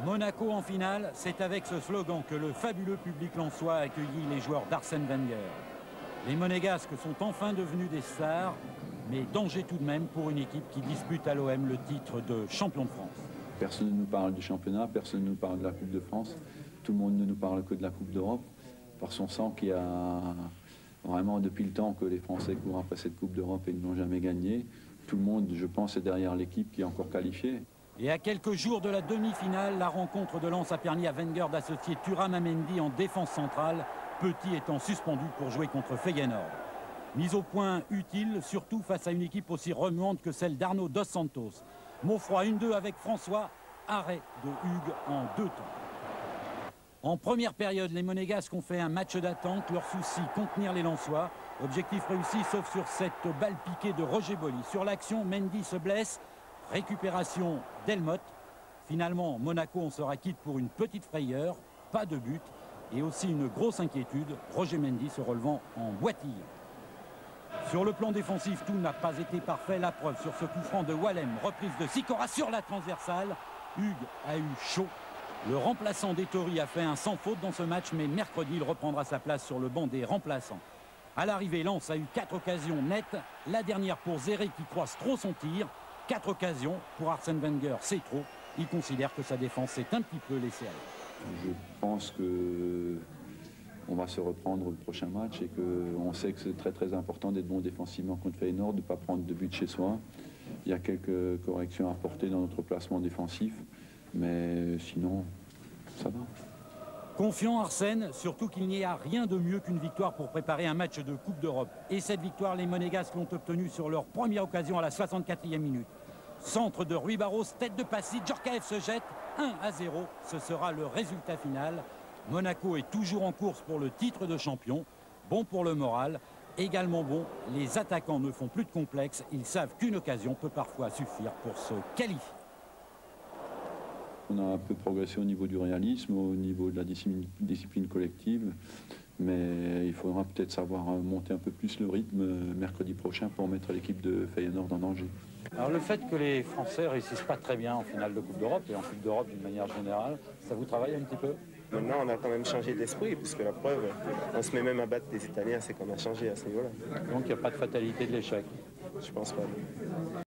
Monaco en finale, c'est avec ce slogan que le fabuleux public lensois a accueilli les joueurs d'Arsène Wenger. Les Monégasques sont enfin devenus des stars, mais danger tout de même pour une équipe qui dispute à l'OM le titre de champion de France. Personne ne nous parle du championnat, personne ne nous parle de la Coupe de France, tout le monde ne nous parle que de la Coupe d'Europe, parce qu'on sent qu'il y a vraiment depuis le temps que les Français courent après cette Coupe d'Europe et ne l'ont jamais gagnée. Tout le monde, je pense, est derrière l'équipe qui est encore qualifiée. Et à quelques jours de la demi-finale, la rencontre de Lens a permis à Wenger d'associer Thuram Mendy en défense centrale, Petit étant suspendu pour jouer contre Feyenoord. Mise au point utile, surtout face à une équipe aussi remuante que celle d'Arnaud Dos Santos. Maufroy 1-2 avec François, arrêt de Hugues en 2 temps. En première période, les Monégasques ont fait un match d'attente, leur souci contenir les Lensois. Objectif réussi, sauf sur cette balle piquée de Roger Bolli. Sur l'action, Mendy se blesse, récupération d'Elmotte. Finalement, Monaco en sera quitte pour une petite frayeur, pas de but. Et aussi une grosse inquiétude, Roger Mendy se relevant en boitille. Sur le plan défensif, tout n'a pas été parfait. La preuve sur ce coup franc de Wallem, reprise de Sikora sur la transversale. Hugues a eu chaud. Le remplaçant d'Ettori a fait un sans faute dans ce match, mais mercredi, il reprendra sa place sur le banc des remplaçants. À l'arrivée, Lens a eu 4 occasions nettes. La dernière pour Zéré qui croise trop son tir. 4 occasions pour Arsène Wenger, c'est trop. Il considère que sa défense s'est un petit peu laissée aller. Je pense qu'on va se reprendre le prochain match et qu'on sait que c'est très important d'être bon défensivement contre Feyenoord, de ne pas prendre de but chez soi. Il y a quelques corrections à apporter dans notre placement défensif, mais sinon, ça va. Confiant Arsène, surtout qu'il n'y a rien de mieux qu'une victoire pour préparer un match de Coupe d'Europe. Et cette victoire, les Monégasques l'ont obtenue sur leur première occasion à la 64e minute. Centre de Rui Barros, tête de Passy, Djorkaeff se jette, 1-0, ce sera le résultat final. Monaco est toujours en course pour le titre de champion, bon pour le moral, également bon, les attaquants ne font plus de complexe, ils savent qu'une occasion peut parfois suffire pour se qualifier. On a un peu progressé au niveau du réalisme, au niveau de la discipline collective, mais il faudra peut-être savoir monter un peu plus le rythme mercredi prochain pour mettre l'équipe de Feyenoord en danger. Alors le fait que les Français ne réussissent pas très bien en finale de Coupe d'Europe et en Coupe d'Europe d'une manière générale, ça vous travaille un petit peu? Maintenant, on a quand même changé d'esprit, puisque la preuve, on se met même à battre les Italiens, c'est qu'on a changé à ce niveau-là. Donc il n'y a pas de fatalité de l'échec? Je pense pas.